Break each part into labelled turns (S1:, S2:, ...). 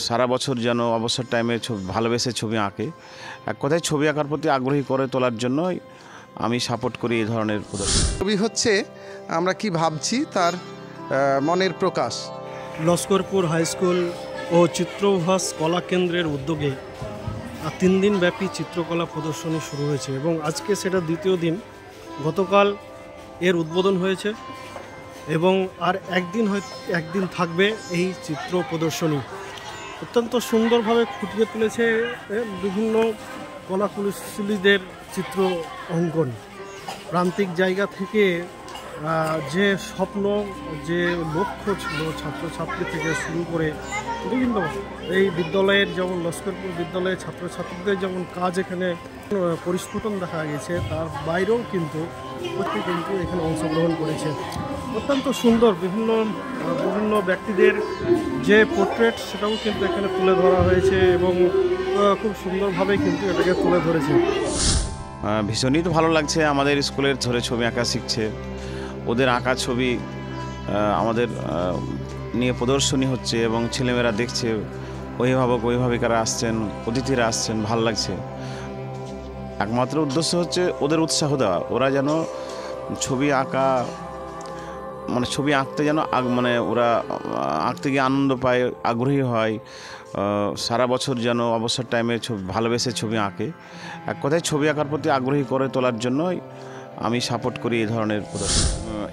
S1: সারা বছর যেন অবসর টাইমে ভালোবেসে ছবি আঁকে। এক কথায় ছবি আঁকার প্রতি আগ্রহী করে তোলার জন্যই আমি সাপোর্ট করি এই ধরনের প্রদর্শনী।
S2: ছবি হচ্ছে আমরা কি ভাবছি তার মনের প্রকাশ।
S3: লস্করপুর হাই স্কুল ও চিত্রভাস কলা কেন্দ্রের উদ্যোগে 3 দিন ব্যাপী চিত্রকলা প্রদর্শনী শুরু হয়েছে এবং আজকে সেটা দ্বিতীয় দিন। গতকাল এর উদ্বোধন হয়েছে এবং আর একদিন থাকবে এই চিত্র প্রদর্শনী। অত্যন্ত সুন্দরভাবে ফুটিয়ে তুলেছে বিভিন্ন কলাকুশলীদের চিত্র অঙ্কন। প্রান্তিক জায়গা থেকে যে স্বপ্ন, যে লক্ষ্য ছিল ছাত্রছাত্রী থেকে শুরু করে বিভিন্ন এই বিদ্যালয়ের, যেমন লস্করপুর বিদ্যালয়ের ছাত্রছাত্রীদের যেমন কাজ এখানে পরিস্ফুটন দেখা গেছে, তার বাইরেও কিন্তু প্রত্যেকে কিন্তু এখানে অংশগ্রহণ করেছে। অত্যন্ত সুন্দর বিভিন্ন ব্যক্তিদের যে পোর্ট্রেট সেটাও কিন্তু এখানে তুলে ধরা হয়েছে এবং খুব সুন্দরভাবে কিন্তু এটাকে তুলে ধরেছে।
S1: ভীষণই তো ভালো লাগছে। আমাদের স্কুলের ধরে ছবি আঁকা শিখছে, ওদের আঁকা ছবি আমাদের নিয়ে প্রদর্শনী হচ্ছে এবং ছেলেমেয়েরা দেখছে, অভিভাবক অভিভাবিকারা আসছেন, অতিথিরা আসছেন, ভালো লাগছে। একমাত্র উদ্দেশ্য হচ্ছে ওদের উৎসাহ দেওয়া, ওরা যেন ছবি আঁকা ছবি আঁকতে যেন ওরা আঁকতে গিয়ে আনন্দ পায়, আগ্রহী হয়, সারা বছর যেন অবসর টাইমে ভালোবেসে ছবি আঁকে। এক কথায় ছবি আঁকার প্রতি আগ্রহী করে তোলার জন্যই আমি সাপোর্ট করি এই ধরনের প্রদর্শনী।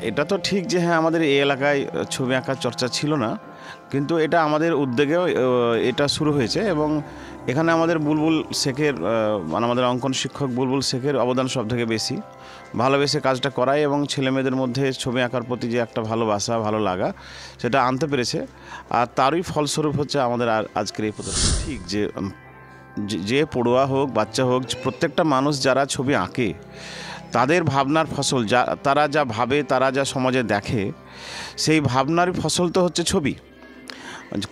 S1: এটা তো ঠিক যে হ্যাঁ, আমাদের এই এলাকায় ছবি আঁকার চর্চা ছিল না, কিন্তু এটা আমাদের উদ্যোগেও এটা শুরু হয়েছে এবং এখানে আমাদের বুলবুল শেখের আমাদের অঙ্কন শিক্ষক বুলবুল শেখের অবদান সব থেকে বেশি। ভালোবেসে কাজটা করায় এবং ছেলেমেয়েদের মধ্যে ছবি আঁকার প্রতি যে একটা ভালোবাসা, ভালো লাগা, সেটা আনতে পেরেছে। আর তারই ফলস্বরূপ হচ্ছে আমাদের আজকের এই প্রদর্শনী। ঠিক যে পড়ুয়া হোক, বাচ্চা হোক, প্রত্যেকটা মানুষ যারা ছবি আঁকে তাদের ভাবনার ফসল, তারা যা ভাবে, তারা যা সমাজে দেখে, সেই ভাবনার ফসল তো হচ্ছে ছবি।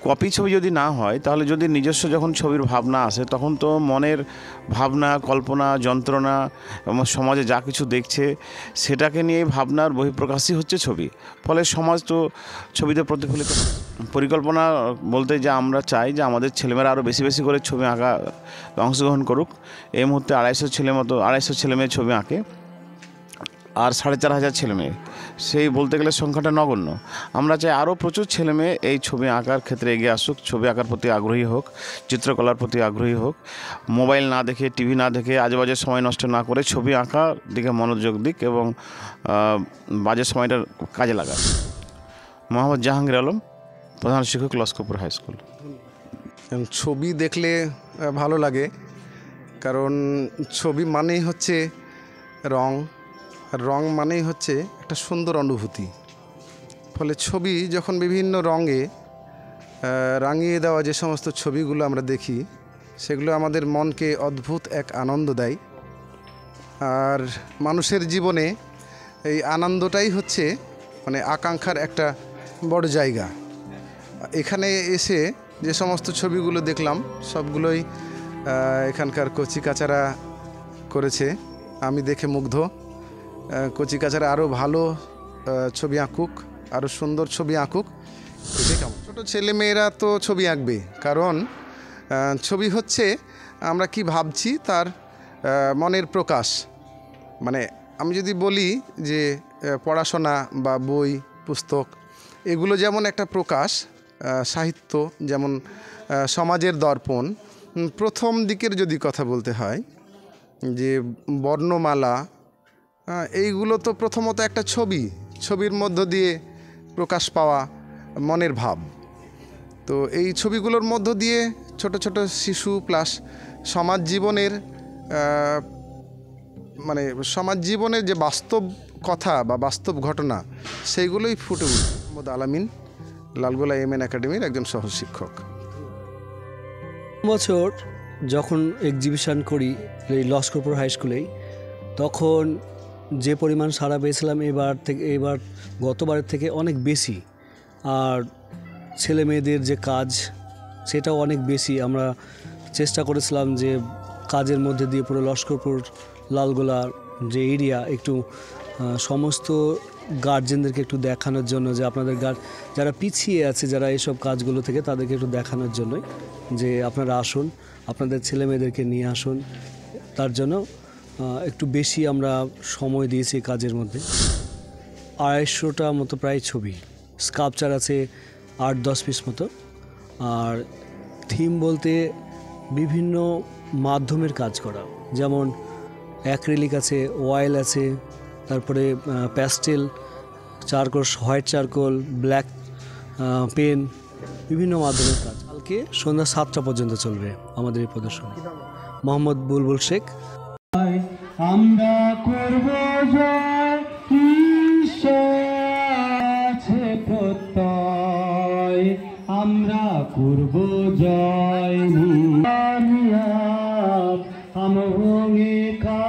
S1: কপি ছবি যদি না হয়, তাহলে যদি নিজস্ব যখন ছবির ভাবনা আসে, তখন তো মনের ভাবনা, কল্পনা, যন্ত্রণা এবং সমাজে যা কিছু দেখছে সেটাকে নিয়ে ভাবনার বহিঃপ্রকাশই হচ্ছে ছবি। ফলে সমাজ তো ছবিতে প্রতিফলিত। পরিকল্পনা বলতে যে আমরা চাই যে আমাদের ছেলেমেয়েরা আরও বেশি বেশি করে ছবি আঁকা অংশগ্রহণ করুক। এই মুহূর্তে 250 ছেলেমেয়ে ছবি আঁকে, আর 4500 ছেলেমেয়ে, সেই বলতে গেলে সংখ্যাটা নগণ্য। আমরা চাই আরও প্রচুর ছেলেমেয়ে এই ছবি আঁকার ক্ষেত্রে এগিয়ে আসুক, ছবি আঁকার প্রতি আগ্রহী হোক, চিত্রকলার প্রতি আগ্রহী হোক, মোবাইল না দেখে, টিভি না দেখে, আজেবাজে সময় নষ্ট না করে ছবি আঁকার দিকে মনোযোগ দিক এবং বাজে সময়টার কাজে লাগাক। মোহাম্মদ জাহাঙ্গীর আলম, প্রধান শিক্ষক, লস্করপুর হাই স্কুল।
S2: ছবি দেখলে ভালো লাগে, কারণ ছবি মানেই হচ্ছে রং, আর রং মানেই হচ্ছে একটা সুন্দর অনুভূতি। ফলে ছবি যখন বিভিন্ন রঙে রাঙিয়ে দেওয়া যে সমস্ত ছবিগুলো আমরা দেখি, সেগুলো আমাদের মনকে অদ্ভুত এক আনন্দ দেয়। আর মানুষের জীবনে এই আনন্দটাই হচ্ছে আকাঙ্ক্ষার একটা বড় জায়গা। এখানে এসে যে সমস্ত ছবিগুলো দেখলাম, সবগুলোই এখানকার কচিকাচারা করেছে। আমি দেখে মুগ্ধ। কচিকাচারা আরও ভালো ছবি আঁকুক, আরও সুন্দর ছবি আঁকুক। ছোটো ছেলেমেয়েরা তো ছবি আঁকবে, কারণ ছবি হচ্ছে আমরা কি ভাবছি তার মনের প্রকাশ। আমি যদি বলি যে পড়াশোনা বা বই পুস্তক এগুলো যেমন একটা প্রকাশ, সাহিত্য যেমন সমাজের দর্পণ। প্রথম দিকের যদি কথা বলতে হয়, যে বর্ণমালা, এইগুলো তো প্রথমত একটা ছবির মধ্য দিয়ে প্রকাশ পাওয়া মনের ভাব। তো এই ছবিগুলোর মধ্য দিয়ে ছোট ছোট শিশু প্লাস সমাজ জীবনের যে বাস্তব কথা বা বাস্তব ঘটনা, সেইগুলোই ফুটে উঠে। মোহাম্মদ আলামিন, লালগোলা এমএন একাডেমির একজন সহশিক্ষক।
S4: বছর যখন এক্সিবিশন করি এই লস্করপুর হাই স্কুলেই, তখন যে পরিমাণ সাড়া পেয়েছিলাম এবার গতবারের থেকে অনেক বেশি। আর ছেলে মেয়েদের যে কাজ, সেটাও অনেক বেশি। আমরা চেষ্টা করেছিলাম যে কাজের মধ্যে দিয়ে পুরো লস্করপুর লালগোলার যে এরিয়া একটু সমস্ত গার্জেনদেরকে একটু দেখানোর জন্য যে আপনাদের যারা পিছিয়ে আছে, যারা এইসব কাজগুলো থেকে, তাদেরকে একটু দেখানোর জন্যই যে আপনারা আসুন, আপনাদের ছেলে মেয়েদেরকে নিয়ে আসুন। তার জন্য একটু বেশি আমরা সময় দিয়েছি এই কাজের মধ্যে। 250টা মতো প্রায় ছবি, স্কাল্পচার আছে 8-10 পিস মতো। আর থিম বলতে বিভিন্ন মাধ্যমের কাজ করা, যেমন অ্যাক্রিলিক আছে, অয়েল আছে, তারপরে pastel, charcoal, white charcoal, black pen, বিভিন্ন মাধ্যমের কাজ। কালকে সন্ধ্যা 7টা পর্যন্ত চলবে আমাদের এই প্রদর্শনী। মোহাম্মদ বুলবুল শেখ।
S5: আমরা করব জয়, আছে প্রত্যয়, আমরা করব জয়। আমঙ্গিকা